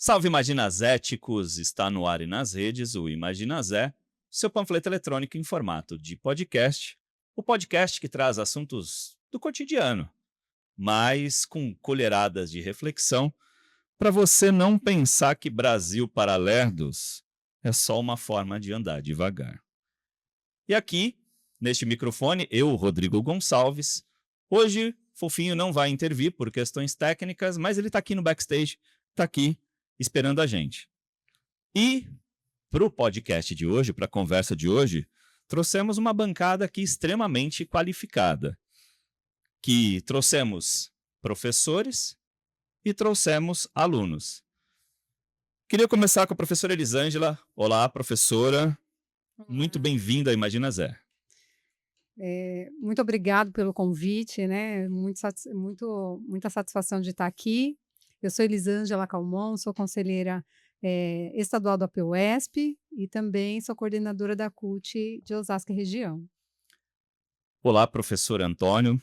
Salve Imaginazéticos! Está no ar e nas redes o Imaginazé, seu panfleto eletrônico em formato de podcast, o podcast que traz assuntos do cotidiano, mas com colheradas de reflexão, para você não pensar que Brasil para lerdos é só uma forma de andar devagar. E aqui, neste microfone, eu, Rodrigo Gonçalves. Hoje, Fofinho não vai intervir por questões técnicas, mas ele está aqui no backstage, está aqui esperando a gente. E para o podcast de hoje, para a conversa de hoje, trouxemos uma bancada aqui extremamente qualificada, que trouxemos professores e trouxemos alunos. Queria começar com a professora Elisângela. Olá, professora. Olá. Muito bem-vinda a Imaginazé. Muito obrigado pelo convite, né? Muita satisfação de estar aqui. Eu sou Elisângela Calmon, sou conselheira estadual da APUESP e também sou coordenadora da CUT de Osasco e região. Olá, professor Antônio.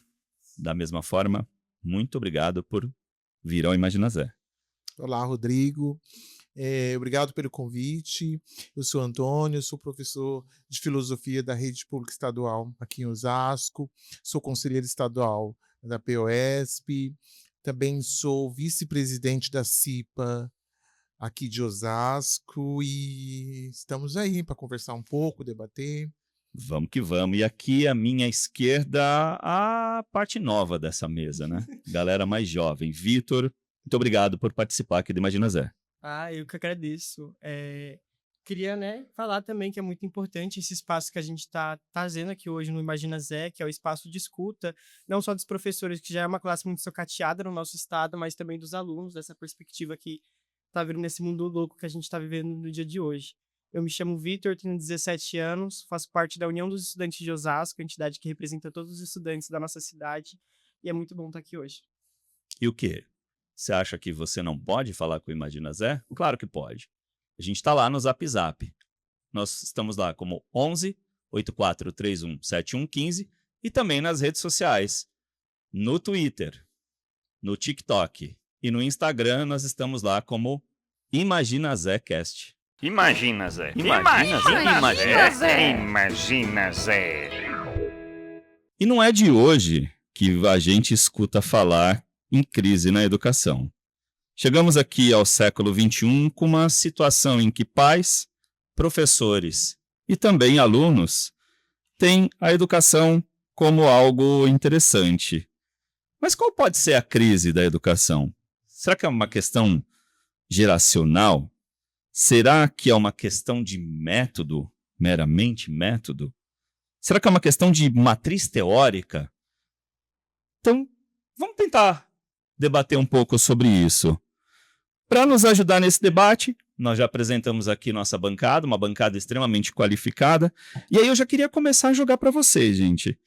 Da mesma forma, muito obrigado por vir ao Imaginazé. Olá, Rodrigo. Obrigado pelo convite. Eu sou Antônio, sou professor de filosofia da Rede Pública Estadual aqui em Osasco, sou conselheiro estadual da POESP, também sou vice-presidente da CIPA aqui de Osasco e estamos aí para conversar um pouco, debater. Vamos que vamos. E aqui à minha esquerda, a parte nova dessa mesa, né? Galera mais jovem. Vitor, muito obrigado por participar aqui do Imaginazé. Eu que agradeço. Queria, falar também que é muito importante esse espaço que a gente está trazendo aqui hoje no Imaginazé, que é o espaço de escuta, não só dos professores, que já é uma classe muito socateada no nosso estado, mas também dos alunos, dessa perspectiva que está vindo nesse mundo louco que a gente está vivendo no dia de hoje. Eu me chamo Vitor, tenho 17 anos, faço parte da União dos Estudantes de Osasco, a entidade que representa todos os estudantes da nossa cidade, e é muito bom estar aqui hoje. E o quê? Você acha que você não pode falar com o Imaginazé? Claro que pode. A gente está lá no Zap Zap. Nós estamos lá como 11 8431 7115 e também nas redes sociais. No Twitter, no TikTok e no Instagram nós estamos lá como Imaginazécast. Imaginazé. Imaginazé. E não é de hoje que a gente escuta falar em crise na educação. Chegamos aqui ao século XXI com uma situação em que pais, professores e também alunos têm a educação como algo interessante. Mas qual pode ser a crise da educação? Será que é uma questão geracional? Será que é uma questão de método, meramente método? Será que é uma questão de matriz teórica? Então, vamos tentar debater um pouco sobre isso. Para nos ajudar nesse debate, nós já apresentamos aqui nossa bancada, uma bancada extremamente qualificada. E aí eu já queria começar a jogar para vocês, gente.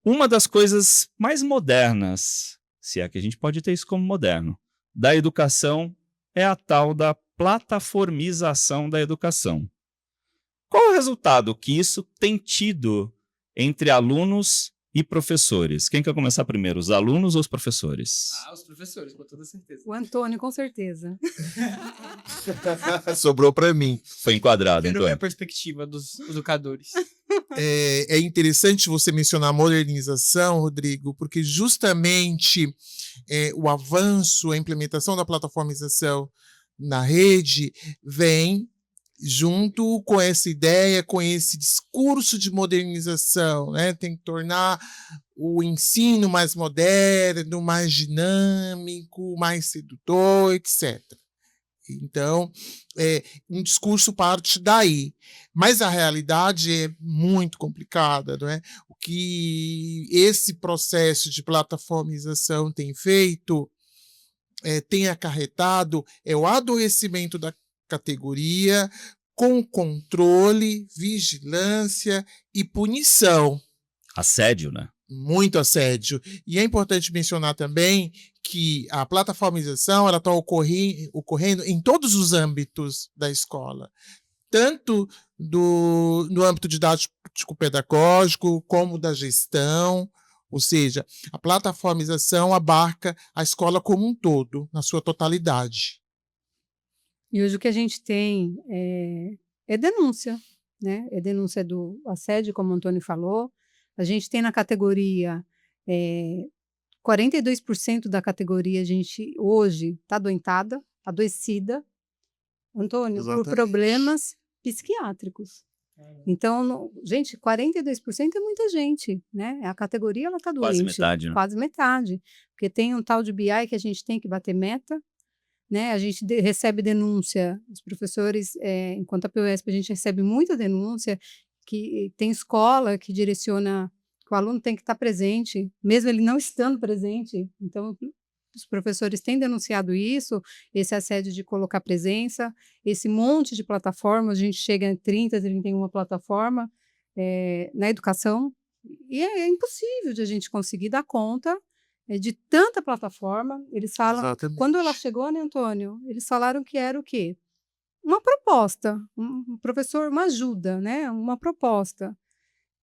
Uma das coisas mais modernas, se é que a gente pode ter isso como moderno, da educação é a tal da plataformização da educação. Qual o resultado que isso tem tido entre alunos e professores? Quem quer começar primeiro, os alunos ou os professores? Os professores, com toda certeza. O Antônio, com certeza. Sobrou para mim. Foi enquadrado, Quero ver Antônio. a perspectiva dos educadores. É interessante você mencionar a modernização, Rodrigo, porque justamente o avanço, a implementação da plataformização na rede vem junto com essa ideia, com esse discurso de modernização, né? Tem que tornar o ensino mais moderno, mais dinâmico, mais sedutor, etc. Então, um discurso parte daí. Mas a realidade é muito complicada, não é? O que esse processo de plataformização tem feito, tem acarretado, é o adoecimento da categoria com controle, vigilância e punição. Assédio, né? Muito assédio. E é importante mencionar também que a plataformização está ocorrendo em todos os âmbitos da escola, tanto no âmbito didático-pedagógico como da gestão, ou seja, a plataformização abarca a escola como um todo, na sua totalidade. E hoje o que a gente tem é denúncia, né? É denúncia do assédio, como o Antônio falou. A gente tem na categoria 42% da categoria, a gente hoje está adoentada, adoecida, Antônio, por Exatamente. problemas psiquiátricos. Então, gente, 42% é muita gente, né? A categoria ela está doente. Quase metade, né? Quase metade. Porque tem um tal de BI que a gente tem que bater meta, né? A gente recebe denúncia, os professores, enquanto a PUESP, a gente recebe muita denúncia, que tem escola que direciona que o aluno tem que estar presente, mesmo ele não estando presente. Então, os professores têm denunciado isso, esse assédio de colocar presença, esse monte de plataformas, a gente chega em 30, 31 plataformas na educação, e é impossível de a gente conseguir dar conta de tanta plataforma. Eles falam, Exatamente. quando ela chegou, né, Antônio, eles falaram que era o quê? Uma proposta, um professor, uma ajuda, né, uma proposta.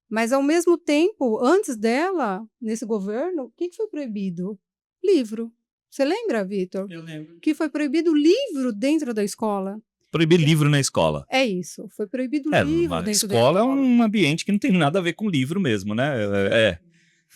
Mas, ao mesmo tempo, antes dela, nesse governo, o que foi proibido? Livro. Você lembra, Vitor? Eu lembro. Que foi proibido livro dentro da escola. Proibir livro na escola. É isso, foi proibido livro Uma dentro da escola escola. é um ambiente que não tem nada a ver com livro mesmo, né?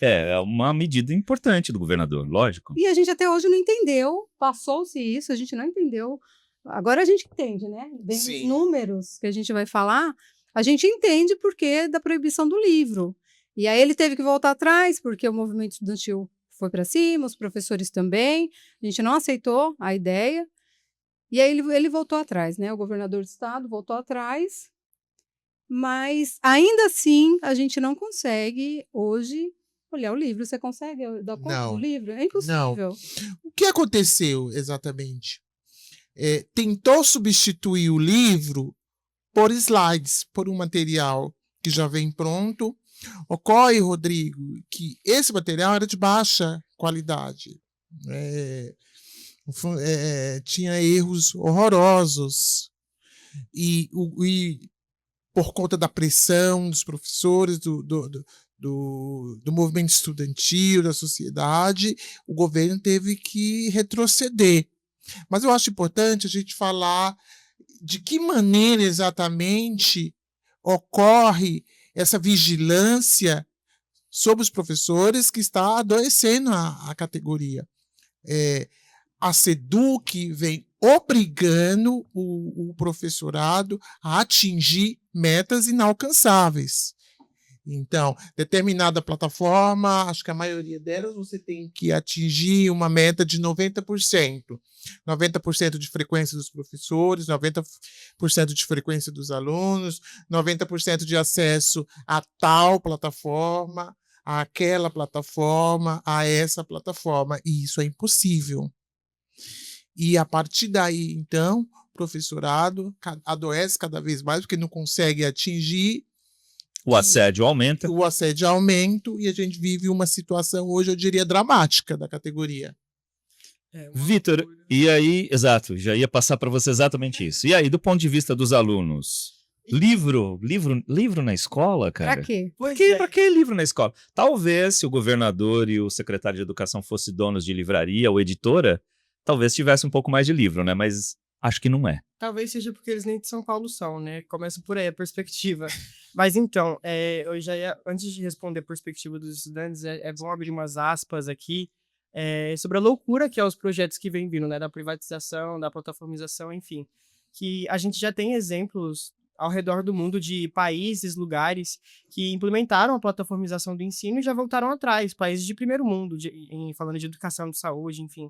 É uma medida importante do governador, lógico. E a gente até hoje não entendeu, passou-se isso, a gente não entendeu. Agora a gente entende, né? Vem os Sim. números que a gente vai falar, a gente entende por que da proibição do livro. E aí ele teve que voltar atrás, porque o movimento estudantil foi para cima, os professores também, a gente não aceitou a ideia. E aí ele voltou atrás, né? O governador do estado voltou atrás, mas ainda assim a gente não consegue hoje olhar o livro. Você consegue dar conta Não. do livro? É impossível. O que aconteceu exatamente? Tentou substituir o livro por slides, por um material que já vem pronto. Ocorre, Rodrigo, que esse material era de baixa qualidade. Tinha erros horrorosos. E por conta da pressão dos professores, do movimento estudantil, da sociedade, o governo teve que retroceder. Mas eu acho importante a gente falar de que maneira exatamente ocorre essa vigilância sobre os professores que está adoecendo a categoria. A SEDUC vem obrigando o professorado a atingir metas inalcançáveis. Então, determinada plataforma, acho que a maioria delas, você tem que atingir uma meta de 90%. 90% de frequência dos professores, 90% de frequência dos alunos, 90% de acesso a tal plataforma, àquela plataforma, a essa plataforma. E isso é impossível. E a partir daí, então, o professorado adoece cada vez mais, porque não consegue atingir. O assédio aumenta. O assédio aumenta e a gente vive uma situação hoje, eu diria, dramática da categoria. Vitor, e aí, exato, já ia passar para você exatamente isso. E aí, do ponto de vista dos alunos, livro na escola, cara? Pra quê? Pra que livro na escola? Talvez, se o governador e o secretário de educação fossem donos de livraria ou editora, talvez tivesse um pouco mais de livro, né? Mas acho que não é. Talvez seja porque eles nem de São Paulo são, né? Começa por aí a perspectiva. Mas então, eu já ia, antes de responder a perspectiva dos estudantes, vou abrir umas aspas aqui sobre a loucura que é os projetos que vêm vindo, né? Da privatização, da plataformização, enfim. Que a gente já tem exemplos ao redor do mundo de países, lugares que implementaram a plataformização do ensino e já voltaram atrás. Países de primeiro mundo, falando de educação, de saúde, enfim.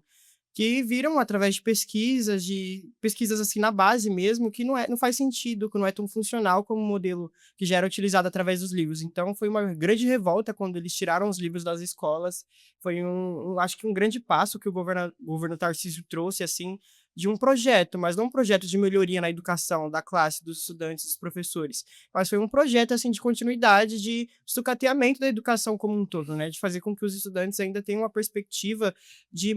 Que viram através de pesquisas assim na base mesmo, que não faz sentido, que não é tão funcional como o modelo que já era utilizado através dos livros. Então foi uma grande revolta quando eles tiraram os livros das escolas. Foi acho que um grande passo que o governo Tarcísio trouxe assim de um projeto, mas não um projeto de melhoria na educação da classe, dos estudantes, dos professores, mas foi um projeto assim de continuidade, de sucateamento da educação como um todo, né, de fazer com que os estudantes ainda tenham uma perspectiva de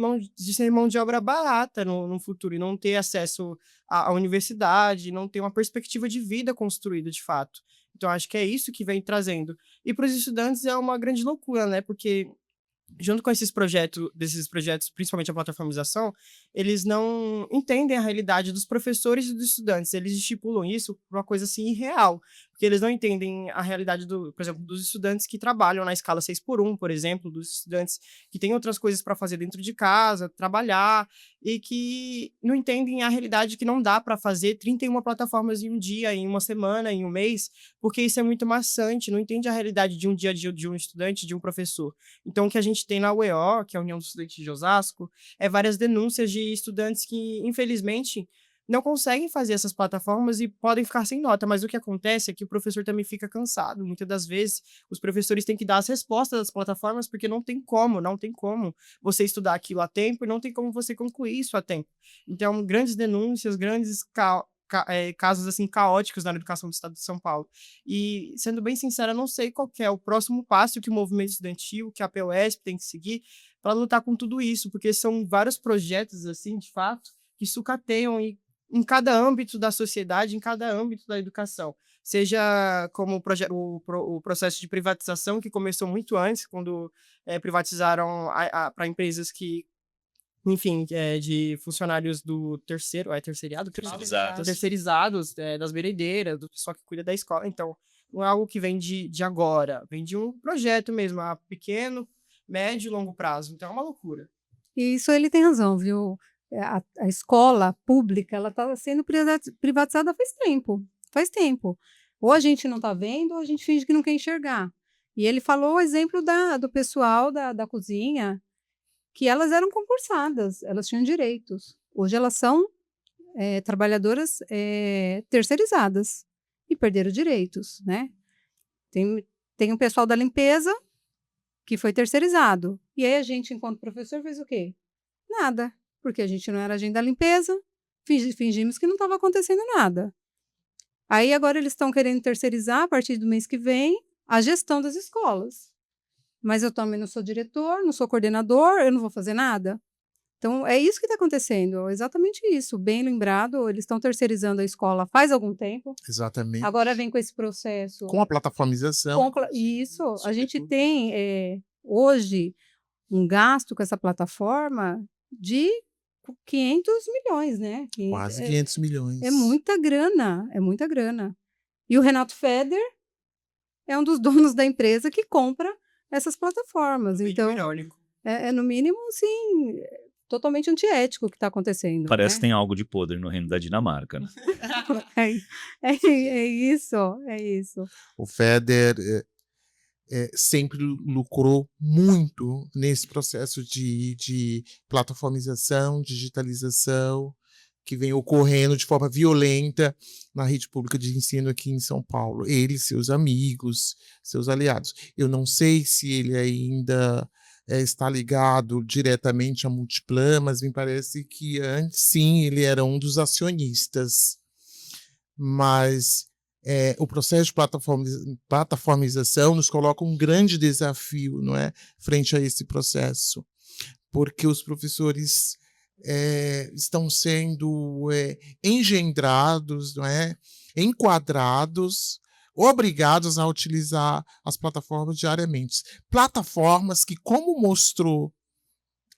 ser mão de obra barata no futuro e não ter acesso à universidade, não ter uma perspectiva de vida construída de fato. Então acho que é isso que vem trazendo. E para os estudantes é uma grande loucura, né, porque junto com desses projetos, principalmente a plataformização, eles não entendem a realidade dos professores e dos estudantes. Eles estipulam isso por uma coisa assim irreal, porque eles não entendem a realidade, por exemplo, dos estudantes que trabalham na escala 6x1, por exemplo, dos estudantes que têm outras coisas para fazer dentro de casa, trabalhar, e que não entendem a realidade que não dá para fazer 31 plataformas em um dia, em uma semana, em um mês, porque isso é muito maçante, não entende a realidade de um dia a dia de um estudante, de um professor. Então, o que a gente tem na UEO, que é a União dos Estudantes de Osasco, é várias denúncias de estudantes que, infelizmente, não conseguem fazer essas plataformas e podem ficar sem nota, mas o que acontece é que o professor também fica cansado. Muitas das vezes, os professores têm que dar as respostas das plataformas porque não tem como você estudar aquilo a tempo e não tem como você concluir isso a tempo. Então, grandes denúncias, grandes casos assim caóticos na educação do Estado de São Paulo. E, sendo bem sincera, não sei qual que é o próximo passo que o movimento estudantil, que a PUESP tem que seguir para lutar com tudo isso, porque são vários projetos, assim, de fato, que sucateiam em cada âmbito da sociedade, em cada âmbito da educação. Seja como o processo de privatização, que começou muito antes, quando privatizaram para empresas que, enfim, de funcionários do terceiro, terceiriado? Terceirizados, das merendeiras, do pessoal que cuida da escola. Então, não é algo que vem de agora, vem de um projeto mesmo, a pequeno, médio e longo prazo. Então, é uma loucura. E isso ele tem razão, viu? A escola pública ela está sendo privatizada faz tempo. Ou a gente não está vendo, ou a gente finge que não quer enxergar. E ele falou o exemplo do pessoal da cozinha, que elas eram concursadas, elas tinham direitos. Hoje elas são trabalhadoras terceirizadas e perderam direitos, né? Tem o pessoal da limpeza que foi terceirizado. E aí a gente, enquanto professor, fez o quê? Nada, porque a gente não era agente da limpeza, fingimos que não estava acontecendo nada. Aí agora eles estão querendo terceirizar, a partir do mês que vem, a gestão das escolas. Mas eu também não sou diretor, não sou coordenador, eu não vou fazer nada. Então, é isso que está acontecendo, exatamente isso. Bem lembrado, eles estão terceirizando a escola faz algum tempo. Exatamente. Agora vem com esse processo. Com a plataformização. Isso, a gente tem hoje um gasto com essa plataforma de 500 milhões, né? Quase 500 milhões. É muita grana, é muita grana. E o Renato Feder é um dos donos da empresa que compra essas plataformas. Então, irônico. No mínimo, sim, totalmente antiético o que está acontecendo. Parece que tem algo de podre no reino da Dinamarca, né? É isso, é isso. O Feder sempre lucrou muito nesse processo de plataformização, digitalização, que vem ocorrendo de forma violenta na rede pública de ensino aqui em São Paulo. Ele, seus amigos, seus aliados. Eu não sei se ele ainda está ligado diretamente à Multiplan, mas me parece que antes, sim, ele era um dos acionistas. Mas o processo de plataformização nos coloca um grande desafio, não é, frente a esse processo, porque os professores estão sendo engendrados, não é, enquadrados, obrigados a utilizar as plataformas diariamente. Plataformas que, como mostrou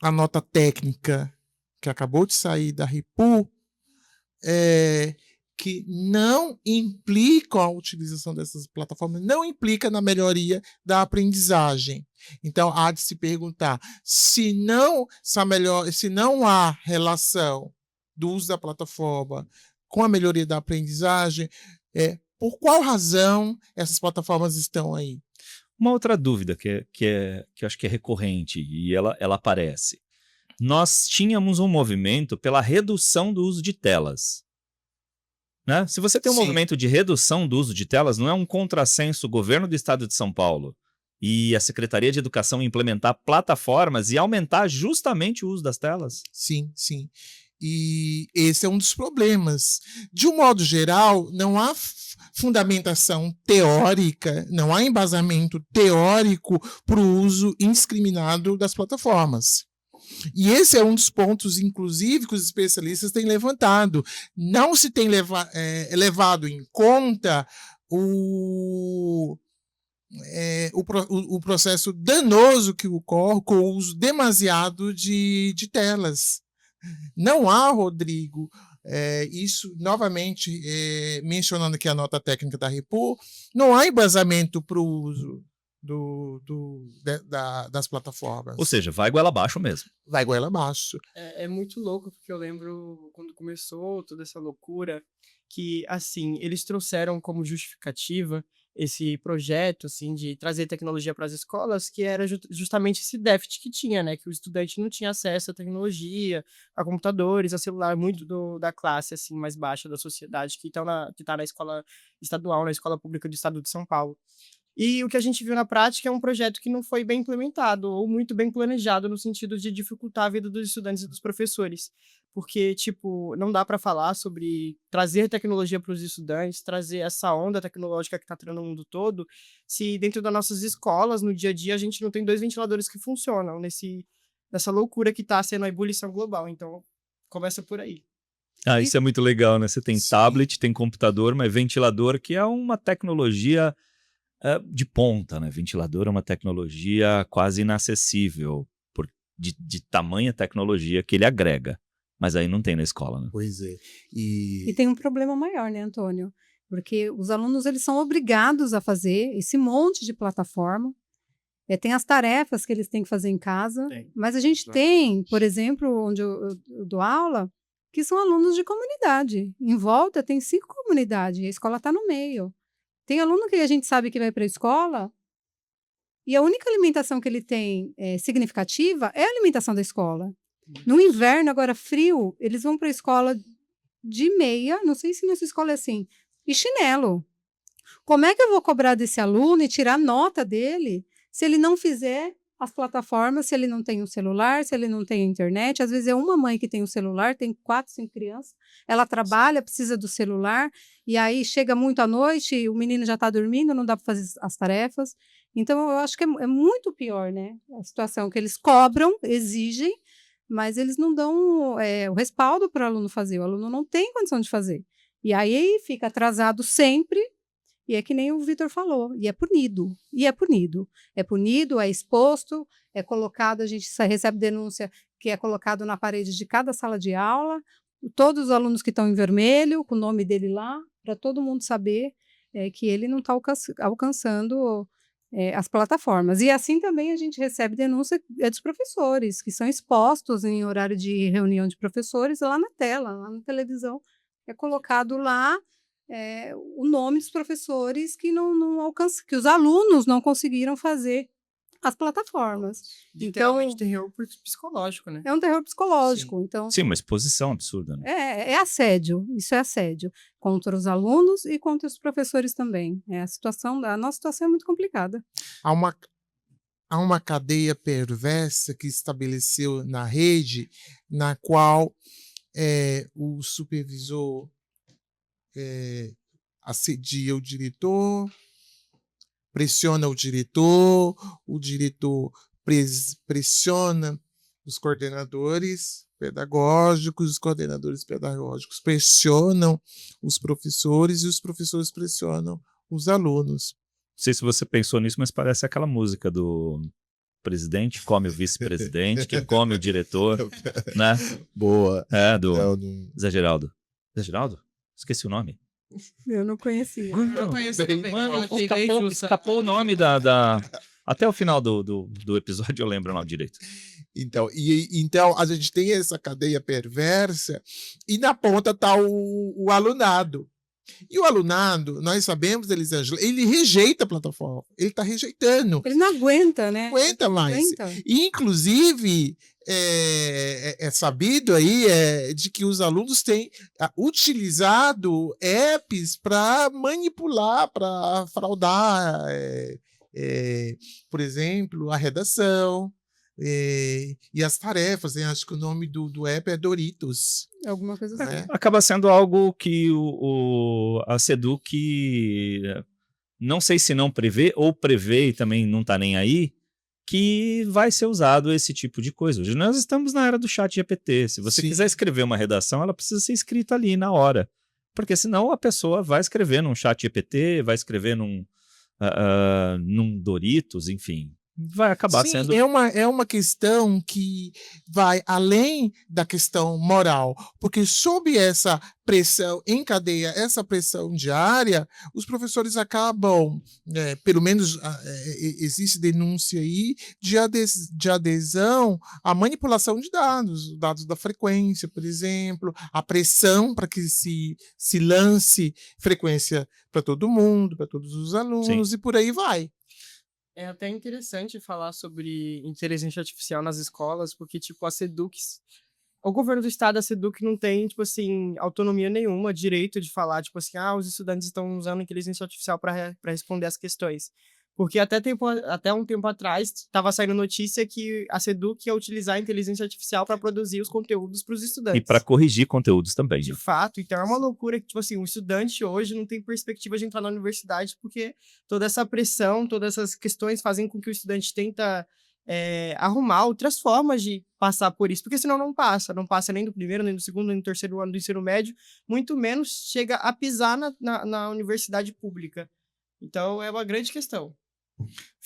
a nota técnica que acabou de sair da RIPU, que não implicam a utilização dessas plataformas, não implica na melhoria da aprendizagem. Então, há de se perguntar, se não há relação do uso da plataforma com a melhoria da aprendizagem, por qual razão essas plataformas estão aí? Uma outra dúvida que eu acho que é recorrente e ela aparece. Nós tínhamos um movimento pela redução do uso de telas. Né? Se você tem um movimento de redução do uso de telas, não é um contrassenso o governo do estado de São Paulo e a Secretaria de Educação implementar plataformas e aumentar justamente o uso das telas? Sim, sim. E esse é um dos problemas. De um modo geral, não há fundamentação teórica, não há embasamento teórico para o uso indiscriminado das plataformas. E esse é um dos pontos, inclusive, que os especialistas têm levantado. Não se tem levado em conta o processo danoso que ocorre com o uso demasiado de telas. Não há, Rodrigo, isso, novamente, mencionando aqui a nota técnica da Repur, não há embasamento para o uso das plataformas. Ou seja, vai goela abaixo mesmo. Vai goela abaixo. É muito louco, porque eu lembro quando começou toda essa loucura, que, assim, eles trouxeram como justificativa esse projeto, assim, de trazer tecnologia para as escolas, que era justamente esse déficit que tinha, né? Que o estudante não tinha acesso à tecnologia, a computadores, a celular, muito da classe, assim, mais baixa da sociedade, que tá na escola estadual, na escola pública do estado de São Paulo. E o que a gente viu na prática é um projeto que não foi bem implementado ou muito bem planejado no sentido de dificultar a vida dos estudantes e dos professores. Porque, tipo, não dá para falar sobre trazer tecnologia para os estudantes, trazer essa onda tecnológica que está entrando no mundo todo, se dentro das nossas escolas, no dia a dia, a gente não tem 2 ventiladores que funcionam nessa loucura que está sendo a ebulição global. Então, começa por aí. Ah, isso é muito legal, né? Você tem Sim. tablet, tem computador, mas ventilador, que é uma tecnologia de ponta, né? Ventilador é uma tecnologia quase inacessível de tamanha tecnologia que ele agrega. Mas aí não tem na escola, né? Pois é. E tem um problema maior, né, Antônio? Porque os alunos eles são obrigados a fazer esse monte de plataforma. Tem as tarefas que eles têm que fazer em casa, mas a gente tem, por exemplo, onde eu dou aula, que são alunos de comunidade. Em volta tem 5 comunidades, e a escola está no meio. Tem aluno que a gente sabe que vai para a escola e a única alimentação que ele tem significativa é a alimentação da escola. No inverno, agora frio, eles vão para a escola de meia, não sei se nessa escola é assim, e chinelo. Como é que eu vou cobrar desse aluno e tirar nota dele se ele não fizer as plataformas, se ele não tem um celular, se ele não tem internet? Às vezes é uma mãe que tem um celular, tem 4, 5 crianças, ela trabalha, precisa do celular, e aí chega muito à noite, o menino já está dormindo, não dá para fazer as tarefas. Então, eu acho que é muito pior, né? A situação que eles cobram, exigem, mas eles não dão o respaldo para o aluno fazer. O aluno não tem condição de fazer. E aí fica atrasado sempre, e é que nem o Vitor falou, e é punido. É punido, é exposto, é colocado, a gente recebe denúncia que é colocado na parede de cada sala de aula, todos os alunos que estão em vermelho, com o nome dele lá, para todo mundo saber que ele não está alcançando as plataformas. E assim também a gente recebe denúncia dos professores, que são expostos em horário de reunião de professores lá na tela, lá na televisão. É colocado lá o nome dos professores que não alcançam, que os alunos não conseguiram fazer as plataformas. Literalmente Então, terror psicológico, né? é um terror psicológico. Então, Sim, uma exposição absurda, né? é assédio, isso é assédio contra os alunos e contra os professores também. A nossa situação é muito complicada. Há uma cadeia perversa que estabeleceu na rede, na qual o supervisor assedia o diretor, pressiona o diretor pressiona os coordenadores pedagógicos pressionam os professores e os professores pressionam os alunos. Não sei se você pensou nisso, mas parece aquela música do presidente come o vice-presidente, que come o diretor, né? Boa. Do Zé Geraldo. Zé Geraldo? Esqueci o nome. Eu não conhecia. Eu conheço também. Mano, Eu achei escapou o nome Até o final do episódio eu lembro o nome direito. Então, então, a gente tem essa cadeia perversa e na ponta está o alunado. E o alunado, nós sabemos, Elisângela, ele rejeita a plataforma. Ele está rejeitando. Ele não aguenta, né? Não aguenta mais. E, inclusive, é sabido aí de que os alunos têm utilizado apps para manipular, para fraudar, por exemplo, a redação. E as tarefas, acho que o nome do app é Doritos. Alguma coisa assim. Acaba sendo algo que a SEDUC, não sei se não prevê, ou prevê e também não está nem aí, que vai ser usado esse tipo de coisa. Hoje nós estamos na era do chat GPT. Se você quiser escrever uma redação, ela precisa ser escrita ali na hora. Porque senão a pessoa vai escrever num chat GPT, vai escrever num Doritos, enfim. vai acabar Sim, sendo... é uma questão que vai além da questão moral, porque sob essa pressão em cadeia, essa pressão diária, os professores acabam, pelo menos existe denúncia aí, de adesão à manipulação de dados da frequência, por exemplo, a pressão para que se lance frequência para todo mundo, para todos os alunos, e por aí vai. É até interessante falar sobre inteligência artificial nas escolas, porque, tipo, a Seduc, o governo do estado, a Seduc, não tem, tipo assim, autonomia nenhuma, direito de falar, tipo assim, os estudantes estão usando inteligência artificial para responder as questões. Porque até um tempo atrás, estava saindo notícia que a Seduc ia utilizar a inteligência artificial para produzir os conteúdos para os E estudantes. para corrigir conteúdos também. De Né? fato, então é uma loucura que, tipo assim, o estudante hoje não tem perspectiva de entrar na universidade porque toda essa pressão, todas essas questões fazem com que o estudante tenta arrumar outras formas de passar por isso, porque senão não passa nem do primeiro, nem do segundo, nem do terceiro ano do ensino médio, muito menos chega a pisar na universidade pública. Então é uma grande questão.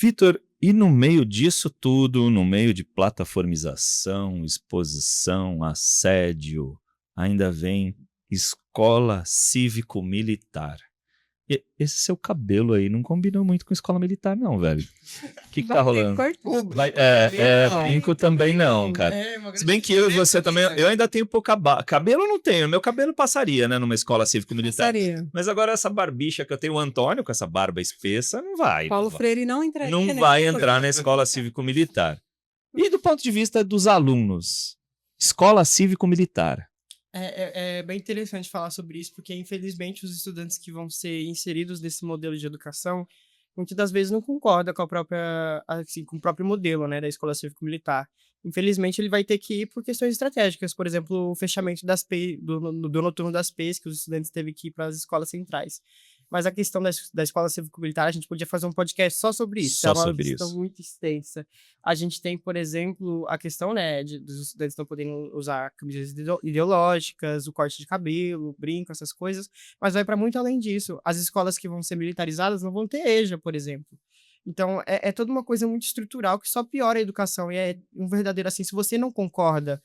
Vitor, e no meio disso tudo, no meio de plataformização, exposição, assédio, ainda vem escola cívico-militar. Esse seu cabelo aí não combinou muito com escola militar, não, velho. O que tá rolando? Pinco também não, cara. Se bem que eu e você também, eu ainda tenho pouca cabelo eu não tenho, meu cabelo passaria, né, numa escola cívico-militar. Mas agora essa barbicha que eu tenho, o Antônio, com essa barba espessa, não vai. Paulo Freire não entraria. Não vai entrar na escola cívico-militar. E do ponto de vista dos alunos, escola cívico-militar. É bem interessante falar sobre isso, porque infelizmente os estudantes que vão ser inseridos nesse modelo de educação, muitas das vezes não concordam com com o próprio modelo, né, da escola cívico-militar. Infelizmente ele vai ter que ir por questões estratégicas, por exemplo, o fechamento do noturno das P's, que os estudantes teve que ir para as escolas centrais. Mas a questão da escola cívico-militar, a gente podia fazer um podcast só sobre isso. É uma questão muito extensa. A gente tem, por exemplo, a questão, né, dos estudantes não poderem usar camisas ideológicas, o corte de cabelo, brinco, essas coisas, mas vai para muito além disso. As escolas que vão ser militarizadas não vão ter EJA, por exemplo. Então, é toda uma coisa muito estrutural que só piora a educação. E é um verdadeiro, assim, se você não concorda,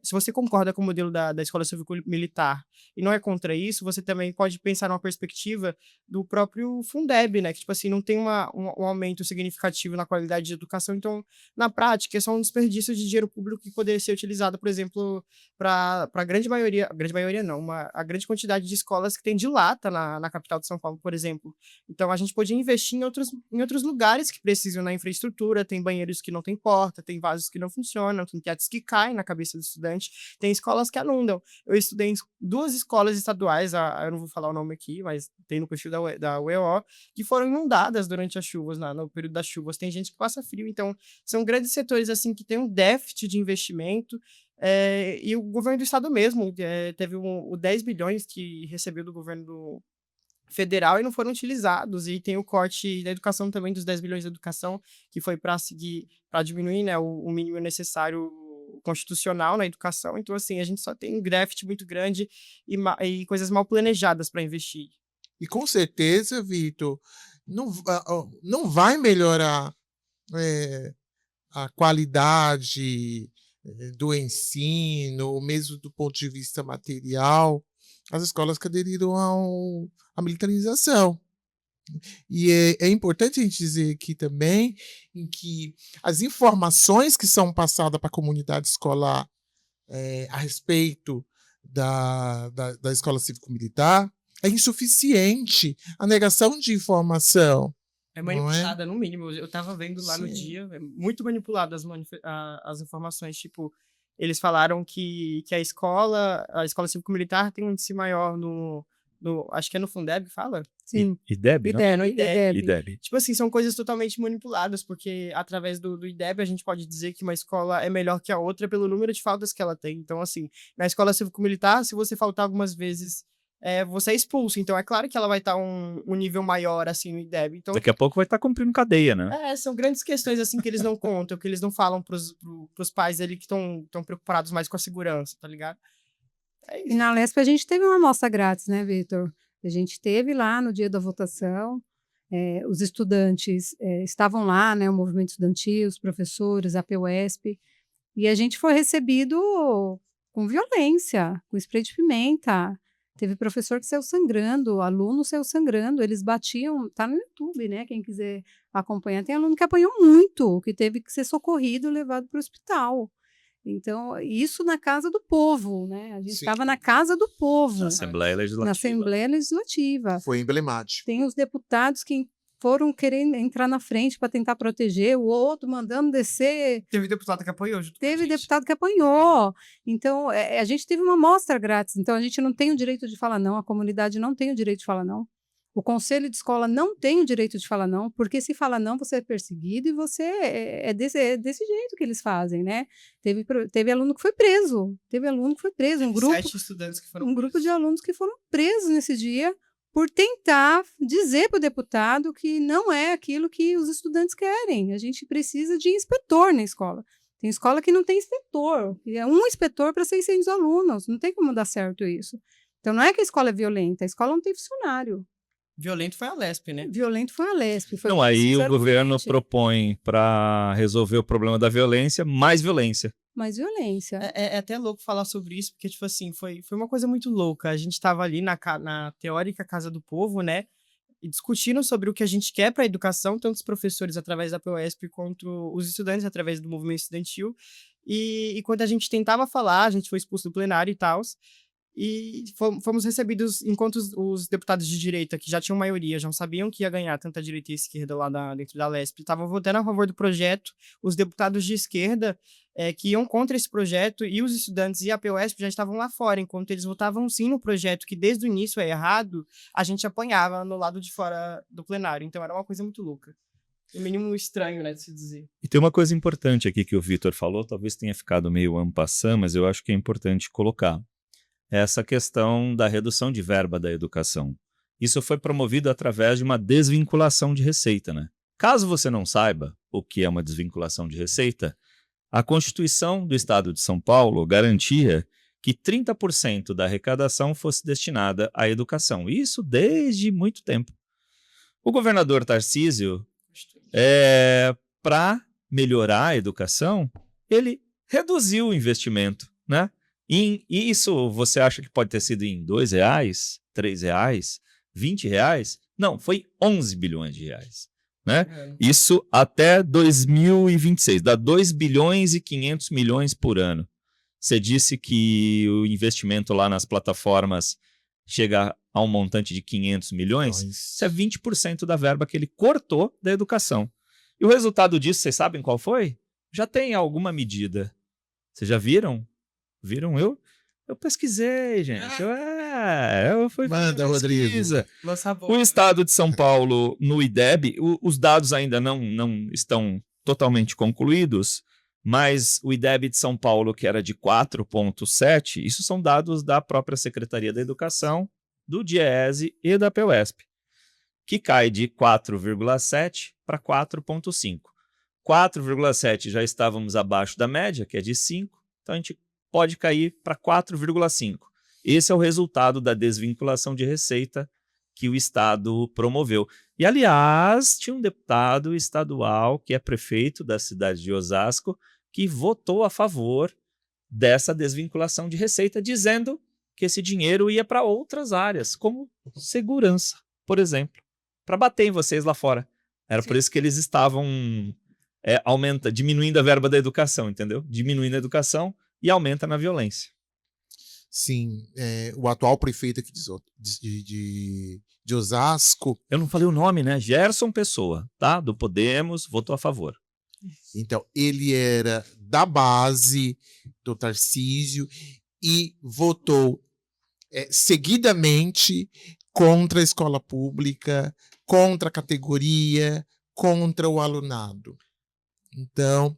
se você concorda com o modelo da escola cívico-militar e não é contra isso, você também pode pensar numa perspectiva do próprio Fundeb, né? Que, tipo assim, não tem um aumento significativo na qualidade de educação. Então, na prática, é só um desperdício de dinheiro público que poderia ser utilizado, por exemplo, para a grande maioria não, a grande quantidade de escolas que tem de lata na capital de São Paulo, por exemplo. Então, a gente podia investir em outros lugares que precisam na infraestrutura, tem banheiros que não tem porta, tem vasos que não funcionam, tem tetos que caem na cabeça do estudante, tem escolas que anundam. Eu estudei em 2 escolas estaduais, eu não vou falar o nome aqui, mas tem no perfil da UEO, que foram inundadas durante as chuvas, no período das chuvas. Tem gente que passa frio, então são grandes setores assim que tem um déficit de investimento. E o governo do estado mesmo teve o 10 bilhões que recebeu do governo federal e não foram utilizados, e tem o corte da educação também, dos 10 bilhões da educação, que foi para diminuir, né, o mínimo necessário constitucional na educação. Então, assim, a gente só tem um déficit muito grande e coisas mal planejadas para investir. E com certeza, Vitor, não vai melhorar a qualidade do ensino, mesmo do ponto de vista material, as escolas que aderiram à militarização. E é importante a gente dizer aqui também em que as informações que são passadas para a comunidade escolar a respeito da escola cívico-militar é insuficiente. A negação de informação é manipulada, no mínimo. Eu estava vendo lá no dia, é muito manipulada as informações. Tipo, eles falaram que a escola cívico-militar tem um índice maior acho que é no Fundeb que fala? Sim. IDEB, não? IDEB. Tipo assim, são coisas totalmente manipuladas, porque através do IDEB a gente pode dizer que uma escola é melhor que a outra pelo número de faltas que ela tem. Então, assim, na escola cívico-militar, se você faltar algumas vezes, você é expulso. Então, é claro que ela vai estar um nível maior, assim, no IDEB. Então, daqui a pouco vai estar cumprindo cadeia, né? São grandes questões, assim, que eles não contam, que eles não falam pros pais ali que estão preocupados mais com a segurança, tá ligado? E na Lesp a gente teve uma amostra grátis, né, Vitor? A gente teve lá no dia da votação, os estudantes estavam lá, né, o movimento estudantil, os professores, a PUESP, e a gente foi recebido com violência, com spray de pimenta. Teve professor que saiu sangrando, aluno saiu sangrando, eles batiam, tá no YouTube, né? Quem quiser acompanhar, tem aluno que apanhou muito, que teve que ser socorrido e levado para o hospital. Então, isso na casa do povo, né? A gente Sim. estava na casa do povo, Na Assembleia Legislativa. na Assembleia Legislativa. Foi emblemático. Tem os deputados que foram querer entrar na frente para tentar proteger, o outro mandando descer. Teve deputado que apoiou junto com a Teve gente. deputado que apanhou. Então, a gente teve uma amostra grátis. Então, a gente não tem o direito de falar não, a comunidade não tem o direito de falar não. O conselho de escola não tem o direito de falar não, porque se fala não, você é perseguido e você é desse jeito que eles fazem, né? Teve aluno que foi preso. Teve aluno que foi preso. Um 7 estudantes que foram grupo de alunos que foram presos nesse dia por tentar dizer para o deputado que não é aquilo que os estudantes querem. A gente precisa de inspetor na escola. Tem escola que não tem inspetor, é um inspetor para 600 alunos, não tem como dar certo isso. Então, não é que a escola é violenta, a escola não tem funcionário. Violento foi a Lesp, né? Violento foi a Lesp. Não, aí o governo propõe propõe para resolver o problema da violência, mais violência. mais violência. É até louco falar sobre isso, porque, tipo assim, foi uma coisa muito louca. A gente tava ali na teórica Casa do Povo, né? E discutindo sobre o que a gente quer para a educação, tanto os professores através da PUESP quanto os estudantes através do movimento estudantil. E quando a gente tentava falar, a gente foi expulso do plenário e tal. E fomos recebidos, enquanto os deputados de direita, que já tinham maioria, já sabiam que ia ganhar tanto a direita e a esquerda lá dentro da Lesp, estavam votando a favor do projeto. Os deputados de esquerda que iam contra esse projeto e os estudantes e a PUESP já estavam lá fora. Enquanto eles votavam sim no projeto, que desde o início é errado, a gente apanhava no lado de fora do plenário. Então era uma coisa muito louca. No mínimo estranho, né, de se dizer. E tem uma coisa importante aqui que o Vitor falou, talvez tenha ficado meio en passant, mas eu acho que é importante colocar. Essa questão da redução de verba da educação. Isso foi promovido através de uma desvinculação de receita, né? Caso você não saiba o que é uma desvinculação de receita, a Constituição do Estado de São Paulo garantia que 30% da arrecadação fosse destinada à educação. Isso desde muito tempo. O governador Tarcísio, para melhorar a educação, ele reduziu o investimento, né? E isso você acha que pode ter sido em R$2, R$3, R$20? Não, foi 11 bilhões de reais. Né? Isso até 2026, dá 2 bilhões e 500 milhões por ano. Você disse que o investimento lá nas plataformas chega a um montante de 500 milhões, isso é 20% da verba que ele cortou da educação. E o resultado disso, vocês sabem qual foi? Já tem alguma medida. Vocês já viram? Viram? Eu pesquisei, gente. Eu fui Manda, Rodrigo. O Estado de São Paulo, no IDEB, os dados ainda não estão totalmente concluídos, mas o IDEB de São Paulo, que era de 4,7, isso são dados da própria Secretaria da Educação, do DIEESE e da PUESP, que cai de 4,7 para 4,5. 4,7 já estávamos abaixo da média, que é de 5, então a gente pode cair para 4,5. Esse é o resultado da desvinculação de receita que o Estado promoveu. E, aliás, tinha um deputado estadual, que é prefeito da cidade de Osasco, que votou a favor dessa desvinculação de receita, dizendo que esse dinheiro ia para outras áreas, como segurança, por exemplo, para bater em vocês lá fora. Era Sim. Por isso que eles estavam diminuindo a verba da educação, entendeu? Diminuindo a educação e aumenta na violência. Sim, o atual prefeito aqui de Osasco... Eu não falei o nome, né? Gerson Pessoa, tá? Do Podemos, votou a favor. Então, ele era da base do Tarcísio e votou seguidamente contra a escola pública, contra a categoria, contra o alunado. Então,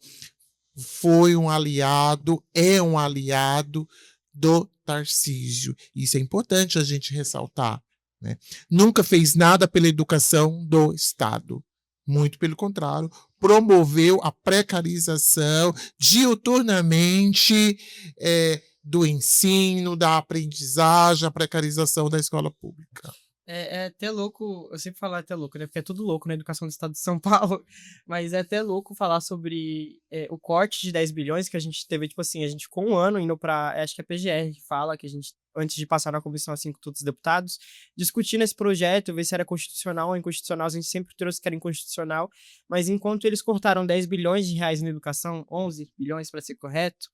foi um aliado, é um aliado do Tarcísio. Isso é importante a gente ressaltar, né? Nunca fez nada pela educação do Estado. Muito pelo contrário, promoveu a precarização diuturnamente do ensino, da aprendizagem, a precarização da escola pública. É até louco, eu sempre falo até louco, né? Porque é tudo louco na educação do estado de São Paulo, mas é até louco falar sobre o corte de 10 bilhões que a gente teve, tipo assim, a gente ficou um ano indo pra, acho que é a PGR que fala, que a gente, antes de passar na comissão assim com todos os deputados, discutindo esse projeto, ver se era constitucional ou inconstitucional, a gente sempre trouxe que era inconstitucional, mas enquanto eles cortaram 10 bilhões de reais na educação, 11 bilhões para ser correto,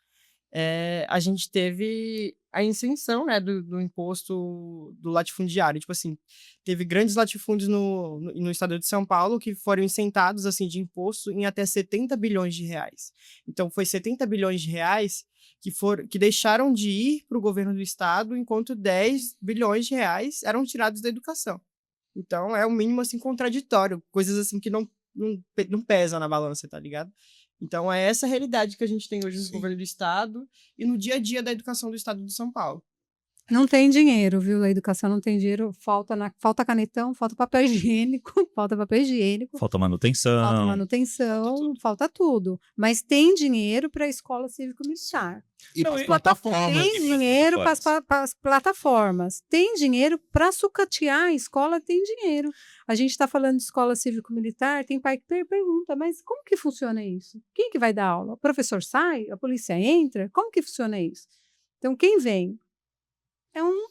a gente teve a isenção, né, do imposto do latifundiário. Tipo assim, teve grandes latifúndios no estado de São Paulo que foram isentados, assim, de imposto em até 70 bilhões de reais. Então, foi 70 bilhões de reais que deixaram de ir para o governo do estado, enquanto 10 bilhões de reais eram tirados da educação. Então, é o mínimo, assim, contraditório. Coisas, assim, que não pesa na balança, tá ligado? Então, é essa a realidade que a gente tem hoje no Sim. governo do estado e no dia a dia da educação do estado de São Paulo. Não tem dinheiro, viu? A educação não tem dinheiro, falta canetão, falta papel higiênico, falta papel higiênico, Falta manutenção. falta manutenção, falta tudo. Mas tem dinheiro para a escola cívico-militar. E Não, para e- plataformas. Tem dinheiro para plataformas. as plataformas. Tem dinheiro para sucatear a escola, tem dinheiro. A gente está falando de escola cívico-militar, tem pai que pergunta, mas como que funciona isso? Quem que vai dar aula? O professor sai? A polícia entra? Como que funciona isso? Então, quem vem é um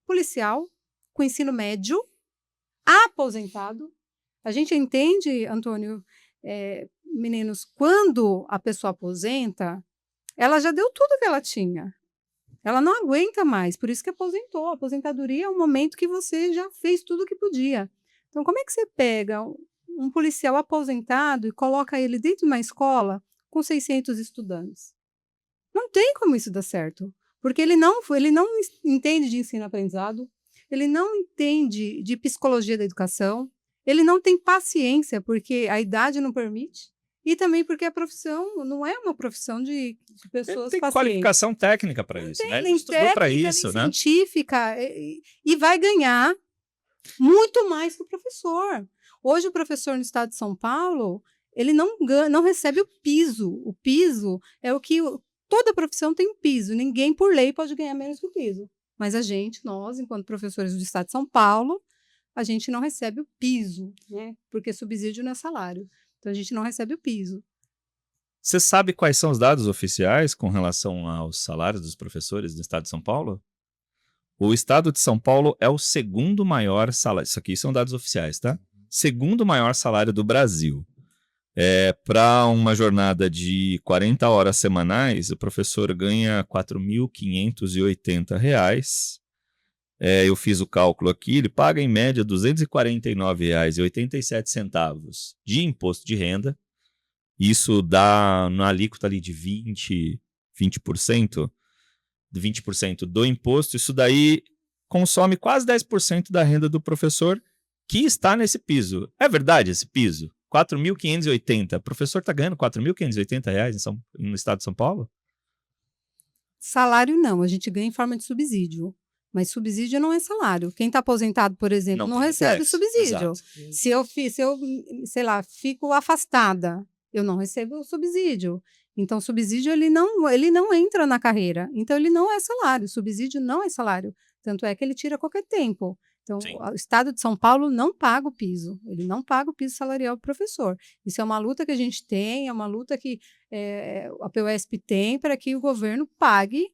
policial com ensino médio, aposentado. A gente entende, Antônio, meninos, quando a pessoa aposenta, ela já deu tudo que ela tinha. Ela não aguenta mais, por isso que aposentou. A aposentadoria é um momento que você já fez tudo o que podia. Então, como é que você pega um policial aposentado e coloca ele dentro de uma escola com 600 estudantes? Não tem como isso dar certo, porque ele não entende de ensino-aprendizado, ele não entende de psicologia da educação, ele não tem paciência, porque a idade não permite, e também porque a profissão não é uma profissão de pessoas Tem pacientes. qualificação técnica para isso, né? Ele Nem estudou para técnica, isso, nem né? científica, e vai ganhar muito mais que o professor. Hoje, o professor no estado de São Paulo, ele não recebe o piso. O piso é o que toda profissão tem um piso. Ninguém, por lei, pode ganhar menos que o piso. Mas nós, enquanto professores do estado de São Paulo, a gente não recebe o piso, né? Porque subsídio não é salário. Então, a gente não recebe o piso. Você sabe quais são os dados oficiais com relação aos salários dos professores do estado de São Paulo? O estado de São Paulo é o segundo maior salário. Isso aqui são dados oficiais, tá? Segundo maior salário do Brasil. Para uma jornada de 40 horas semanais, o professor ganha R$ 4.580. Eu fiz o cálculo aqui, ele paga em média R$ 249,87 de imposto de renda. Isso dá na alíquota ali de 20% do imposto. Isso daí consome quase 10% da renda do professor que está nesse piso. É verdade esse piso? R$ 4.580. O professor está ganhando R$ 4.580 no estado de São Paulo? Salário não, a gente ganha em forma de subsídio. Mas subsídio não é salário. Quem está aposentado, por exemplo, não tem recebe index, subsídio. exato. Se eu, sei lá, fico afastada, eu não recebo o subsídio. Então, o subsídio ele não entra na carreira. Então, ele não é salário. Subsídio não é salário. Tanto é que ele tira a qualquer tempo. Então, Sim. o estado de São Paulo não paga o piso. Ele não paga o piso salarial do professor. Isso é uma luta que a gente tem, é uma luta que a PUESP tem para que o governo pague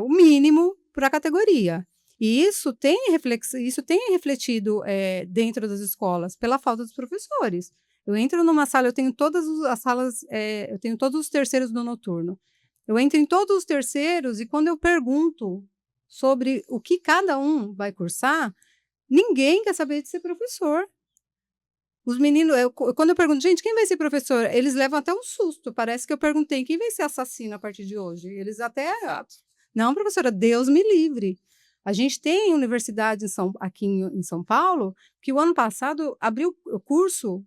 o mínimo para a categoria. E isso tem refletido dentro das escolas pela falta dos professores. Eu entro numa sala, eu tenho todas as salas, eu tenho todos os terceiros do noturno. Eu entro em todos os terceiros e quando eu pergunto sobre o que cada um vai cursar, ninguém quer saber de ser professor. Os meninos, quando eu pergunto, gente, quem vai ser professor? Eles levam até um susto. Parece que eu perguntei quem vai ser assassino a partir de hoje. Eles até... Não, professora, Deus me livre. A gente tem universidade aqui em São Paulo que o ano passado abriu o curso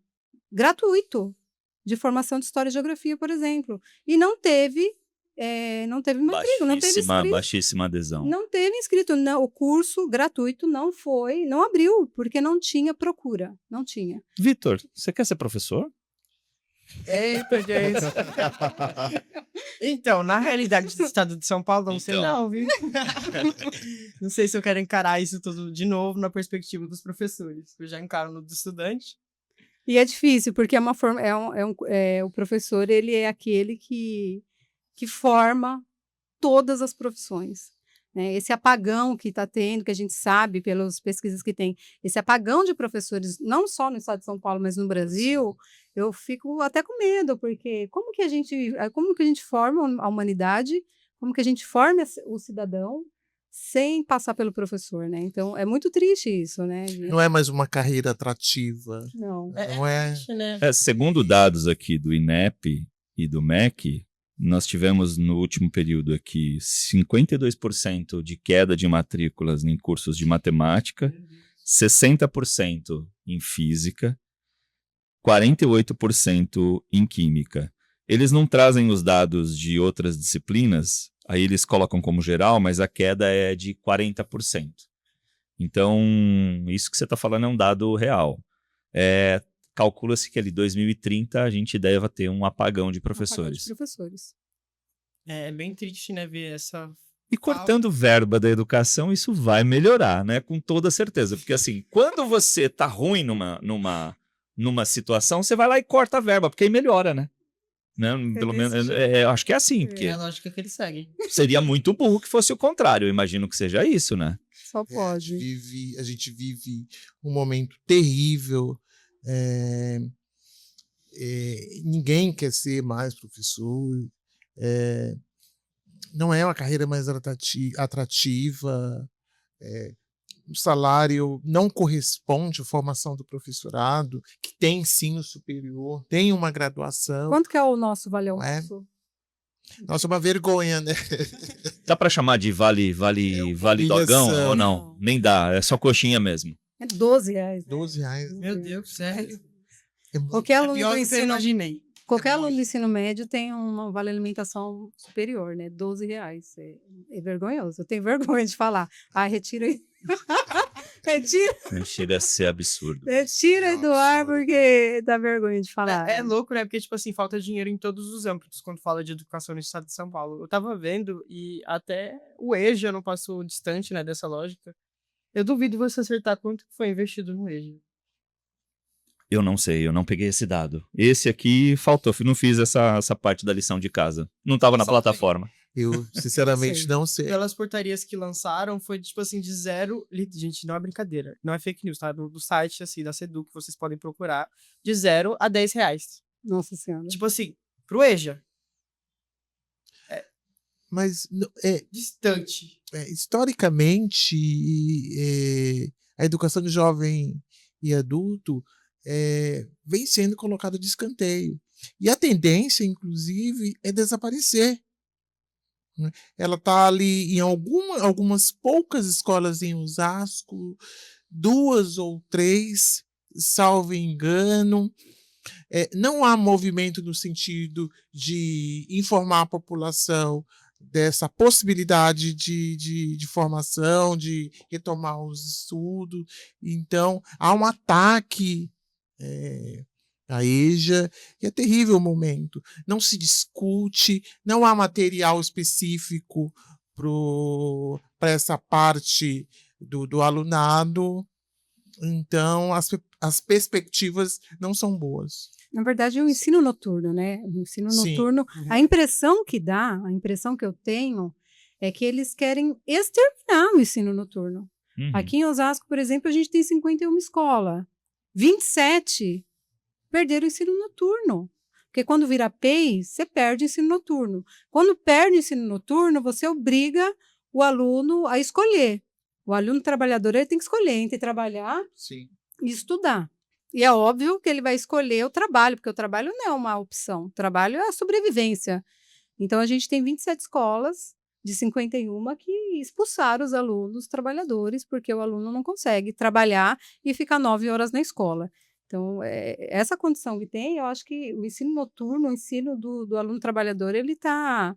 gratuito de formação de História e Geografia, por exemplo. E não teve matrícula, não teve inscrito. Baixíssima adesão. Não teve inscrito. Não, o curso gratuito não abriu, porque não tinha procura. Não tinha. Vitor, você quer ser professor? Eita, que é isso? Então, na realidade do estado de São Paulo, não sei Então. não, viu? Não sei se eu quero encarar isso tudo de novo na perspectiva dos professores. Eu já encaro no do estudante. E é difícil, porque é uma forma, o professor, ele é aquele que forma todas as profissões, né? Esse apagão que está tendo, que a gente sabe pelas pesquisas que tem, esse apagão de professores, não só no estado de São Paulo, mas no Brasil, eu fico até com medo, porque como que a gente forma a humanidade, como que a gente forma o cidadão sem passar pelo professor, né? Então, é muito triste isso, né? Não é mais uma carreira atrativa. Não. Não é? Né? Segundo dados aqui do INEP e do MEC, nós tivemos no último período aqui 52% de queda de matrículas em cursos de matemática, 60% em física, 48% em química. Eles não trazem os dados de outras disciplinas, aí eles colocam como geral, mas a queda é de 40%. Então, isso que você está falando é um dado real. Calcula-se que ali 2030 a gente deve ter um apagão de professores. É bem triste, né, ver essa... E cortando verba da educação, isso vai melhorar, né? Com toda certeza. Porque assim, quando você tá ruim numa situação, você vai lá e corta a verba, porque aí melhora, né? Pelo menos, eu acho que é assim. É Porque a lógica que eles seguem. seria muito burro que fosse o contrário. Eu imagino que seja isso, né? Só pode. A gente vive um momento terrível. Ninguém quer ser mais professor. Não é uma carreira mais atrativa. O salário não corresponde à formação do professorado, que tem ensino superior, tem uma graduação. Quanto que é o nosso Vale Almoço? Nossa, uma vergonha, né? Dá pra chamar de vale dogão ou não? Nem dá, é só coxinha mesmo. É R$12. Né? R$12. Meu Deus, sério. Qualquer aluno pior do do que eu ensino, imaginei. qualquer aluno do ensino médio tem uma vale alimentação superior, né? R$12. É vergonhoso. Eu tenho vergonha de falar. Retira aí. Chega a ser absurdo. Retira aí do ar porque dá vergonha de falar. É louco, né? Porque, tipo assim, falta dinheiro em todos os âmbitos quando fala de educação no estado de São Paulo. Eu tava vendo e até o EJA não passou distante, né, dessa lógica. Eu duvido você acertar quanto foi investido no EJA. Eu não sei, eu não peguei esse dado. Esse aqui faltou, não fiz essa parte da lição de casa. Não estava na plataforma. Eu, sinceramente, não sei. Pelas portarias que lançaram, foi, tipo assim, de 0... Gente, não é brincadeira. Não é fake news, tá? Do site, assim, da Seduc, vocês podem procurar. De 0 a R$10. Nossa Senhora. Tipo assim, pro EJA. Mas Distante. Historicamente, a educação de jovem e adulto vem sendo colocada de escanteio. E a tendência, inclusive, é desaparecer. Ela está ali em algumas poucas escolas em Osasco, 2 ou 3, salvo engano. Não há movimento no sentido de informar a população dessa possibilidade de formação, de retomar os estudos. Então, há um ataque a EJA, e é terrível o momento. Não se discute, não há material específico para essa parte do alunado. Então, as perspectivas não são boas. Na verdade, é o ensino noturno, né? O ensino noturno, a impressão que eu tenho, é que eles querem exterminar o ensino noturno. Aqui em Osasco, por exemplo, a gente tem 51 escolas. 27 perderam o ensino noturno. Porque quando vira PEI, você perde o ensino noturno. Quando perde o ensino noturno, você obriga o aluno a escolher. O aluno trabalhador ele tem que escolher entre trabalhar e estudar. E é óbvio que ele vai escolher o trabalho, porque o trabalho não é uma opção. O trabalho é a sobrevivência. Então, a gente tem 27 escolas de 51 que expulsaram os alunos trabalhadores, porque o aluno não consegue trabalhar e ficar 9 horas na escola. Então, essa condição que tem, eu acho que o ensino noturno, o ensino do aluno trabalhador, ele está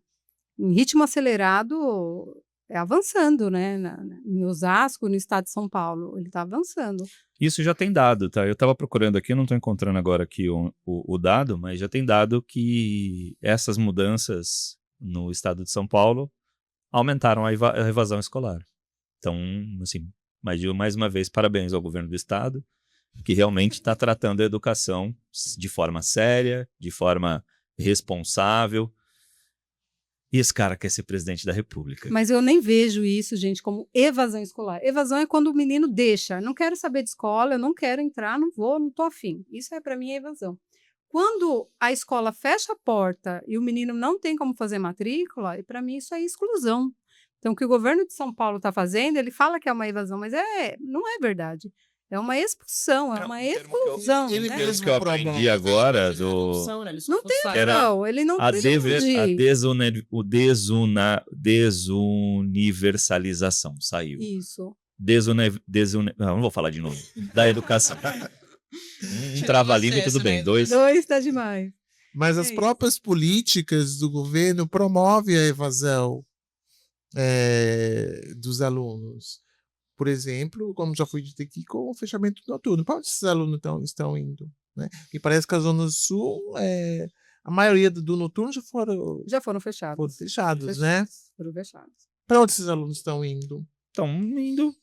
em ritmo acelerado, avançando, né? Em Osasco, no estado de São Paulo, ele está avançando. Isso já tem dado, tá? Eu estava procurando aqui, não estou encontrando agora aqui o dado, mas já tem dado que essas mudanças no estado de São Paulo aumentaram a evasão escolar. Então, assim, mais uma vez, parabéns ao governo do estado, que realmente está tratando a educação de forma séria, de forma responsável. E esse cara quer ser presidente da República. Mas eu nem vejo isso, gente, como evasão escolar. Evasão é quando o menino deixa. Não quero saber de escola, eu não quero entrar, não vou, não estou afim. Isso para mim é evasão. Quando a escola fecha a porta e o menino não tem como fazer matrícula, e para mim isso é exclusão. Então, o que o governo de São Paulo está fazendo, ele fala que é uma evasão, mas não é verdade. É uma expulsão, é uma exclusão. Ele né? mesmo que eu aprendi agora do... Não tem Era não, ele não tem. desuniversalização saiu. Isso. Não vou falar de novo. Da educação. Um trava-língua, tudo bem. Dois. Está demais. Mas as próprias políticas do governo promovem a evasão dos alunos. Por exemplo, como já foi dito aqui, com o fechamento noturno. Para onde esses alunos estão indo? Né? E parece que a Zona Sul, a maioria do noturno Já foram fechados. Foram fechados, né? Foram fechados. Para onde esses alunos estão indo? Estão indo.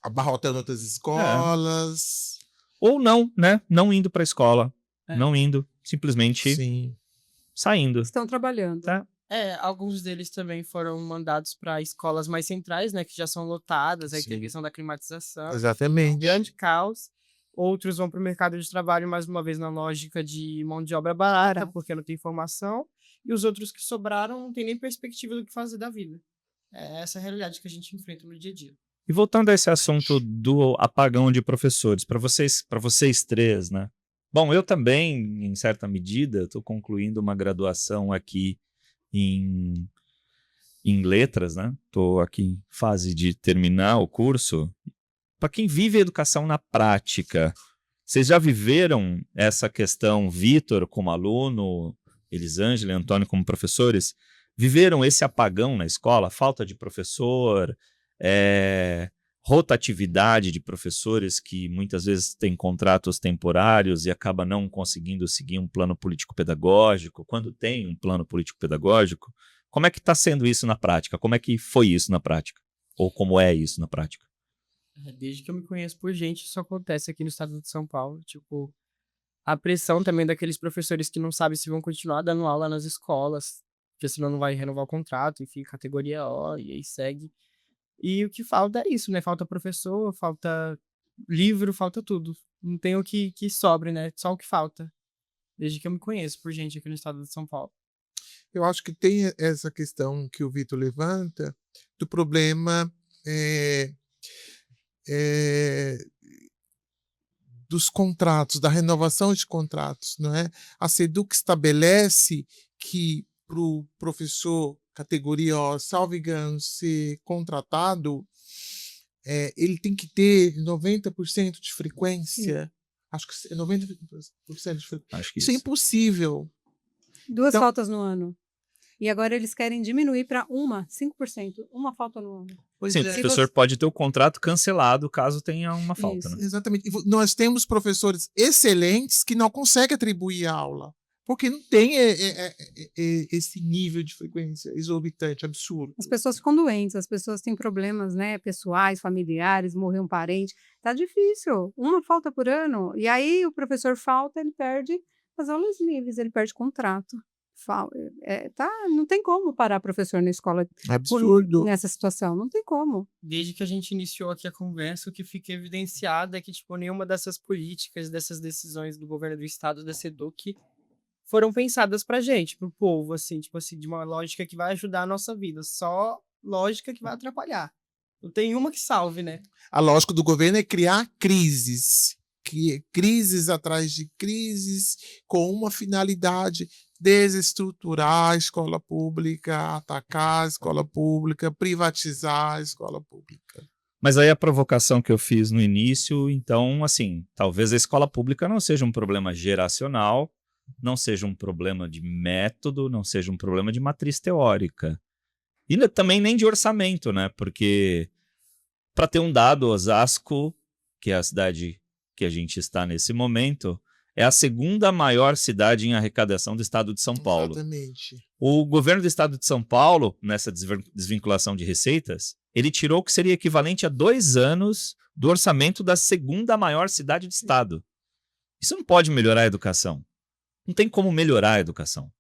Abarrotando outras escolas. Ou não, né? Não indo para a escola. Não indo. Simplesmente saindo. Estão trabalhando. Tá? Alguns deles também foram mandados para escolas mais centrais, né, que já são lotadas, aí tem a questão da climatização. Exatamente. Grande caos. Outros vão para o mercado de trabalho, mais uma vez, na lógica de mão de obra barata, porque não tem formação. E os outros que sobraram não tem nem perspectiva do que fazer da vida. É essa a realidade que a gente enfrenta no dia a dia. E voltando a esse assunto do apagão de professores, para vocês três, né? Bom, eu também, em certa medida, estou concluindo uma graduação aqui em letras, né? Estou aqui em fase de terminar o curso. Para quem vive a educação na prática, vocês já viveram essa questão, Vitor como aluno, Elisângela e Antônio como professores, viveram esse apagão na escola, falta de professor, rotatividade de professores que muitas vezes têm contratos temporários e acaba não conseguindo seguir um plano político-pedagógico. Quando tem um plano político-pedagógico, como é que está sendo isso na prática? Como é que foi isso na prática? Ou como é isso na prática? Desde que eu me conheço por gente, isso acontece aqui no estado de São Paulo. Tipo, a pressão também daqueles professores que não sabem se vão continuar dando aula nas escolas, porque senão não vai renovar o contrato, enfim, categoria O, e aí segue. E o que falta é isso, né? Falta professor, falta livro, falta tudo. Não tem o que sobre, né? Só o que falta. Desde que eu me conheço por gente aqui no estado de São Paulo. Eu acho que tem essa questão que o Vitor levanta do problema dos contratos, da renovação de contratos, não é? A SEDUC estabelece que para o professor categoria O, salvo engano, ser contratado, ele tem que ter 90% de frequência. Sim. Acho que é 90% de frequência. Acho que isso é impossível. 2 faltas no ano. E agora eles querem diminuir para 5%. Uma falta no ano. Sim, o professor pode ter o contrato cancelado caso tenha uma falta. Né? Exatamente. Nós temos professores excelentes que não conseguem atribuir a aula. Porque não tem esse nível de frequência exorbitante, absurdo. As pessoas ficam doentes, as pessoas têm problemas, né, pessoais, familiares, morreu um parente. Tá difícil, uma falta por ano. E aí o professor falta, ele perde as aulas livres, ele perde contrato. Não tem como parar professor na escola nessa situação, não tem como. Desde que a gente iniciou aqui a conversa, o que fica evidenciado é que tipo, nenhuma dessas políticas, dessas decisões do governo do estado, da SEDUC, foram pensadas pra gente, pro povo, assim, tipo assim, de uma lógica que vai ajudar a nossa vida, só lógica que vai atrapalhar. Não tem uma que salve, né? A lógica do governo é criar crises atrás de crises, com uma finalidade: desestruturar a escola pública, atacar a escola pública, privatizar a escola pública. Mas aí a provocação que eu fiz no início, então, assim, talvez a escola pública não seja um problema geracional, não seja um problema de método, não seja um problema de matriz teórica. E também nem de orçamento, né? Porque, para ter um dado, Osasco, que é a cidade que a gente está nesse momento, é a segunda maior cidade em arrecadação do estado de São Paulo. Exatamente. O governo do estado de São Paulo, nessa desvinculação de receitas, ele tirou o que seria equivalente a 2 anos do orçamento da segunda maior cidade do estado. Isso não pode melhorar a educação. Não tem como melhorar a educação.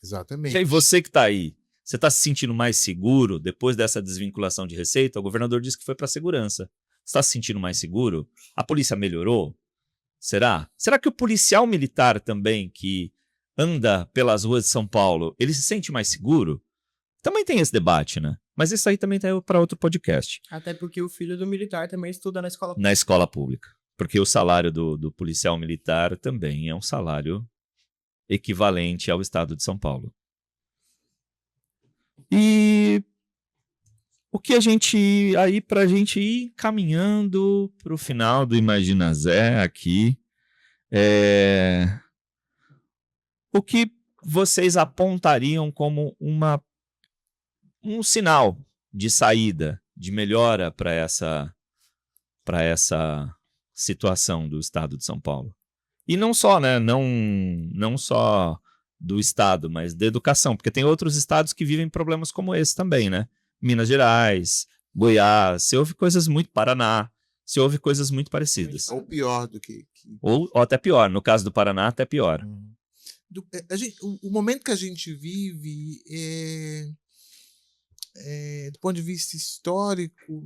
Exatamente. E aí você que está aí, você está se sentindo mais seguro depois dessa desvinculação de receita? O governador disse que foi para a segurança. Você está se sentindo mais seguro? A polícia melhorou? Será? Será que o policial militar também, que anda pelas ruas de São Paulo, ele se sente mais seguro? Também tem esse debate, né? Mas isso aí também tá para outro podcast. Até porque o filho do militar também estuda na escola Na escola pública. Porque o salário do policial militar também é um salário equivalente ao estado de São Paulo. E o que a gente, aí pra gente ir caminhando pro final do Imagina Zé aqui, o que vocês apontariam como um sinal de saída, de melhora para essa situação do estado de São Paulo? E não só, né? Não só do estado, mas da educação, porque tem outros estados que vivem problemas como esse também, né? Minas Gerais, Goiás, você ouve coisas muito... Paraná, você ouve coisas muito parecidas. Ou pior do que... Ou até pior, no caso do Paraná, até pior. O momento que a gente vive, do ponto de vista histórico,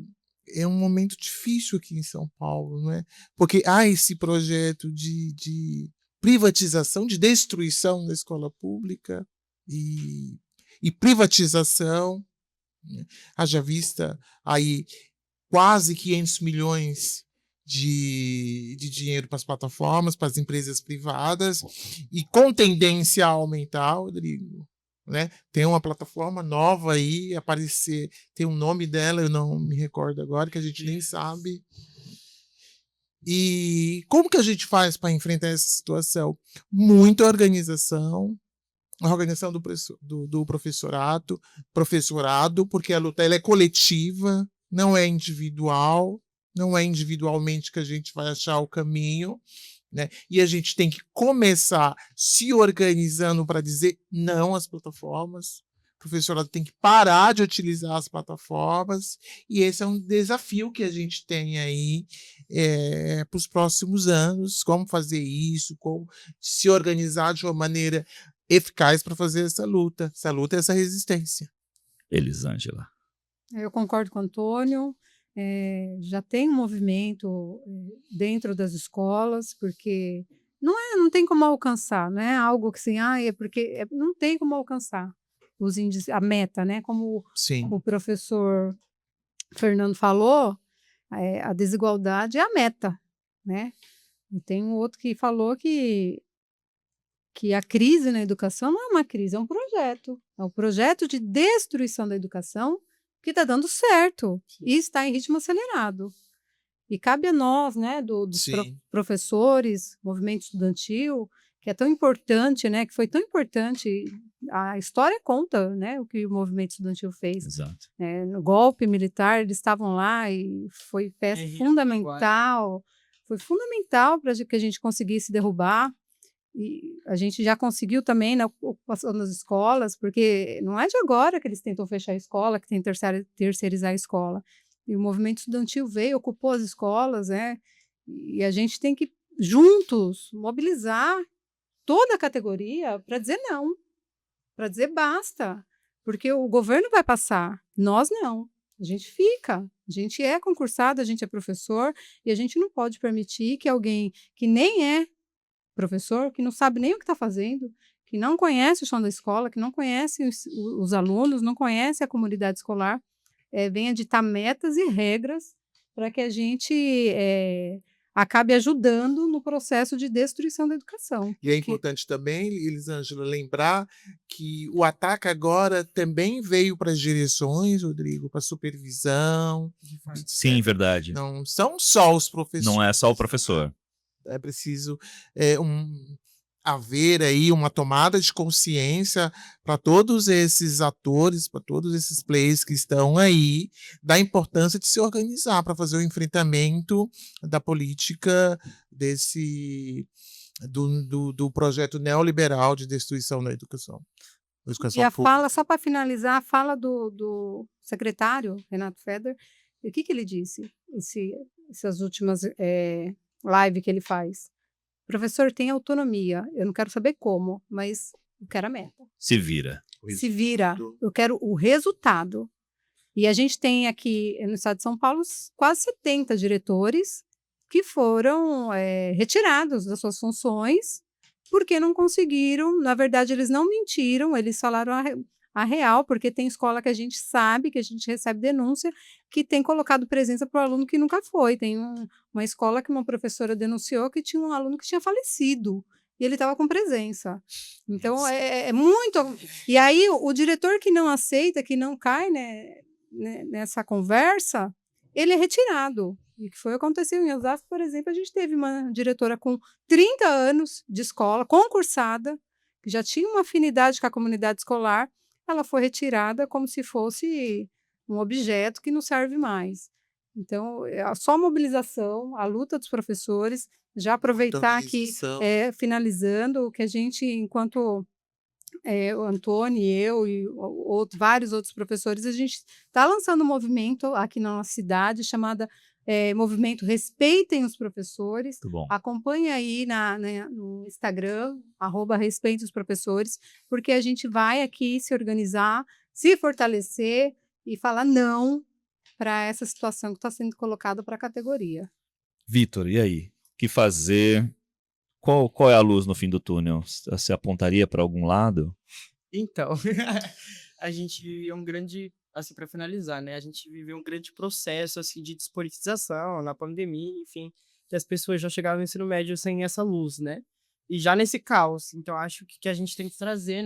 é um momento difícil aqui em São Paulo, não é? Porque há esse projeto de privatização, de destruição da escola pública e privatização, né? Haja vista aí quase 500 milhões de dinheiro para as plataformas, para as empresas privadas, e com tendência a aumentar, Rodrigo. Né? Tem uma plataforma nova aí, aparecer, tem um nome dela, eu não me recordo agora, que a gente nem sabe. E como que a gente faz para enfrentar essa situação? Muita organização, a organização do professorado, porque a luta ela é coletiva, não é individual, não é individualmente que a gente vai achar o caminho. Né? E a gente tem que começar se organizando para dizer não às plataformas. O professorado tem que parar de utilizar as plataformas, e esse é um desafio que a gente tem aí para os próximos anos, como fazer isso, como se organizar de uma maneira eficaz para fazer essa luta, essa resistência. Elisângela. Eu concordo com o Antônio. Já tem um movimento dentro das escolas, porque não tem como alcançar, não é algo que assim, porque não tem como alcançar os índices, a meta, né? Como Sim. o professor Fernando falou, a desigualdade é a meta, né? E tem um outro que falou que a crise na educação não é uma crise, é um projeto de destruição da educação, que está dando certo. Sim. E está em ritmo acelerado. E cabe a nós, né, dos professores, movimento estudantil, que é tão importante, né, que foi tão importante, a história conta, né, o que o movimento estudantil fez. Exato. No golpe militar, eles estavam lá e foi peça fundamental, para que a gente conseguisse derrubar. E a gente já conseguiu também na ocupação das escolas, porque não é de agora que eles tentam fechar a escola, que tentam terceirizar a escola. E o movimento estudantil veio, ocupou as escolas, né? E a gente tem que, juntos, mobilizar toda a categoria para dizer não, para dizer basta, porque o governo vai passar, nós não. A gente fica, a gente é concursado, a gente é professor, e a gente não pode permitir que alguém que nem é professor, que não sabe nem o que está fazendo, que não conhece o chão da escola, que não conhece os alunos, não conhece a comunidade escolar, venha ditar metas e regras para que a gente acabe ajudando no processo de destruição da educação. E é importante também, Elisângela, lembrar que o ataque agora também veio para as direções, Rodrigo, para a supervisão. Sim, verdade. Não são só os professores. Não é só o professor. É preciso haver aí uma tomada de consciência para todos esses atores, para todos esses players que estão aí, da importância de se organizar para fazer o enfrentamento da política do projeto neoliberal de destruição da educação. E a fala, só para finalizar, a fala do secretário, Renato Feder, o que ele disse, essas últimas lives que ele faz? Professor, tem autonomia, eu não quero saber como, mas eu quero a meta. Se vira. Se vira, eu quero o resultado. E a gente tem aqui no estado de São Paulo quase 70 diretores que foram retirados das suas funções porque não conseguiram, na verdade eles não mentiram, eles falaram a real, porque tem escola que a gente sabe, que a gente recebe denúncia, que tem colocado presença para o aluno que nunca foi. Tem uma escola que uma professora denunciou que tinha um aluno que tinha falecido, e ele estava com presença. Então, é muito... E aí, o diretor que não aceita, que não cai, né, nessa conversa, ele é retirado. E o que foi aconteceu em Osasco, por exemplo, a gente teve uma diretora com 30 anos de escola, concursada, que já tinha uma afinidade com a comunidade escolar, ela foi retirada como se fosse um objeto que não serve mais. Então, só a mobilização, a luta dos professores, já aproveitar aqui, finalizando, o que a gente, enquanto o Antônio, eu e vários outros professores, a gente está lançando um movimento aqui na nossa cidade chamado Movimento Respeitem os Professores. Acompanhe aí no Instagram, @respeitem os professores, porque a gente vai aqui se organizar, se fortalecer e falar não para essa situação que está sendo colocada para a categoria. Vitor, e aí? O que fazer? Qual é a luz no fim do túnel? Você apontaria para algum lado? Então, a gente viveu um grande, assim, para finalizar, né? A gente viveu um grande processo, assim, de despolitização na pandemia, enfim, que as pessoas já chegaram no ensino médio sem essa luz, né? E já nesse caos. Então, acho que a gente tem que trazer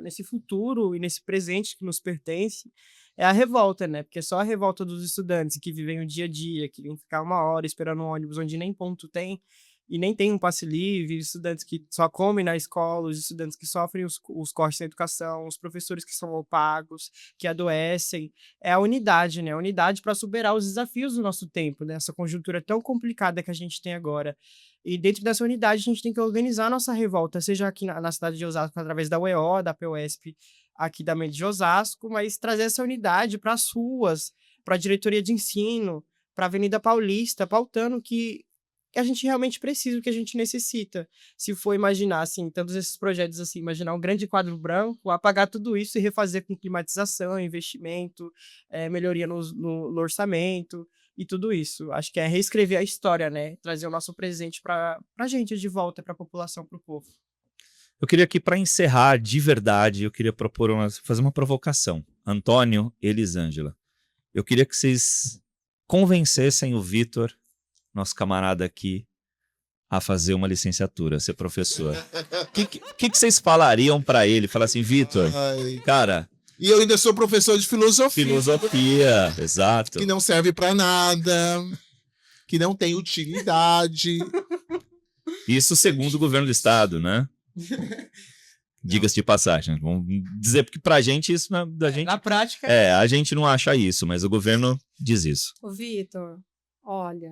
nesse futuro e nesse presente que nos pertence é a revolta, né? Porque só a revolta dos estudantes que vivem o dia a dia, que vêm ficar 1 hora esperando um ônibus onde nem ponto tem, e nem tem um passe livre, estudantes que só comem na escola, os estudantes que sofrem os cortes na educação, os professores que são mal pagos, que adoecem. É a unidade, né? A unidade para superar os desafios do nosso tempo, né? Essa conjuntura tão complicada que a gente tem agora. E dentro dessa unidade a gente tem que organizar a nossa revolta, seja aqui na cidade de Osasco, através da UEO, da PUESP, aqui da MED de Osasco, mas trazer essa unidade para as ruas, para a diretoria de ensino, para a Avenida Paulista, pautando que a gente realmente precisa, o que a gente necessita. Se for imaginar, assim, todos esses projetos, assim, imaginar um grande quadro branco, apagar tudo isso e refazer com climatização, investimento, melhoria no orçamento e tudo isso. Acho que é reescrever a história, né? Trazer o nosso presente para a gente de volta, para a população, para o povo. Eu queria aqui, para encerrar de verdade, eu queria fazer uma provocação. Antônio e Elisângela, eu queria que vocês convencessem o Vitor, nosso camarada aqui, a fazer uma licenciatura, ser professor. O que vocês falariam para ele? Falar assim, Vitor, cara... E eu ainda sou professor de filosofia. Filosofia, exato. Que não serve para nada, que não tem utilidade. Isso segundo o governo do estado, né? Diga-se de passagem. Vamos dizer, porque pra gente isso... Na prática... a gente não acha isso, mas o governo diz isso. Ô, Vitor, olha...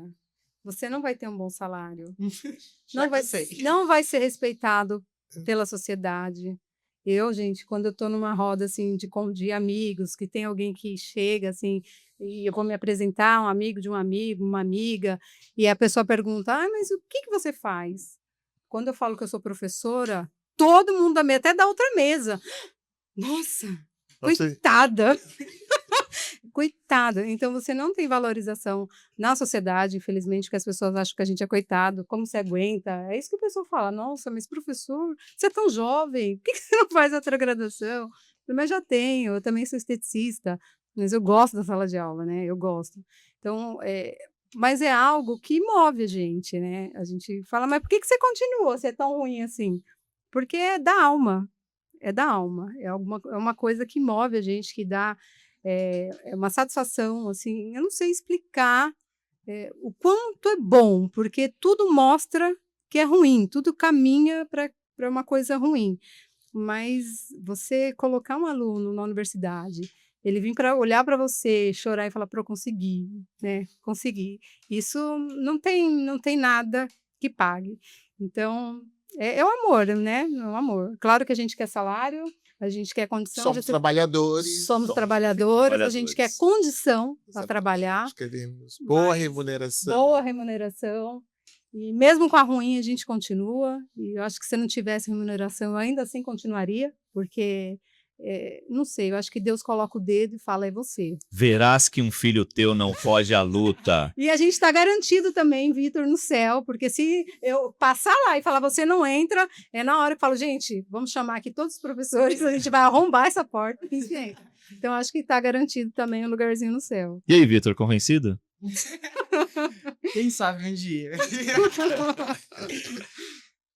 Você não vai ter um bom salário. Não vai ser respeitado pela sociedade. Gente, quando eu estou numa roda assim, de amigos, que tem alguém que chega assim, e eu vou me apresentar, um amigo de um amigo, uma amiga, e a pessoa pergunta, mas o que você faz? Quando eu falo que eu sou professora, todo mundo até da outra mesa. Nossa, coitada! Coitada. Então, você não tem valorização na sociedade, infelizmente, porque as pessoas acham que a gente é coitado. Como você aguenta? É isso que a pessoa fala. Nossa, mas professor, você é tão jovem, por que você não faz outra graduação? Mas já tenho, eu também sou esteticista, mas eu gosto da sala de aula, né? Eu gosto. Então, mas é algo que move a gente, né? A gente fala, mas por que você continuou? Você é tão ruim assim? Porque é da alma. É da alma. É uma coisa que move a gente, que dá... É uma satisfação, assim, eu não sei explicar o quanto é bom, porque tudo mostra que é ruim, tudo caminha para é uma coisa ruim. Mas você colocar um aluno na universidade, ele vir para olhar para você, chorar e falar para eu conseguir, né? Conseguir. Isso não tem nada que pague. Então, é o amor, né? É o amor. Claro que a gente quer salário, a gente quer condição Somos trabalhadores. somos trabalhadores, a gente quer trabalhadores. condição para Exatamente. trabalhar, Queremos boa Mas remuneração. boa remuneração. E mesmo com a ruim, a gente continua. E eu acho que se não tivesse remuneração, eu ainda assim continuaria, porque, não sei, eu acho que Deus coloca o dedo e fala, é você. Verás que um filho teu não foge à luta. E a gente está garantido também, Vitor, no céu, porque se eu passar lá e falar você não entra, é na hora que eu falo, gente, vamos chamar aqui todos os professores, a gente vai arrombar essa porta e você entra. Então, acho que está garantido também um lugarzinho no céu. E aí, Vitor, convencido? Quem sabe um dia.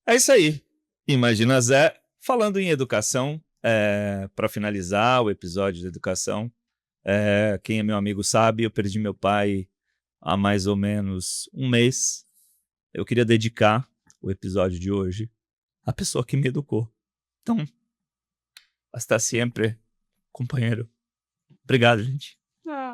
É isso aí. Imagina Zé. Falando em educação, para finalizar o episódio de educação, quem é meu amigo sabe, eu perdi meu pai há mais ou menos um mês. Eu queria dedicar o episódio de hoje à pessoa que me educou. Então, hasta sempre, companheiro. Obrigado, gente. Ah.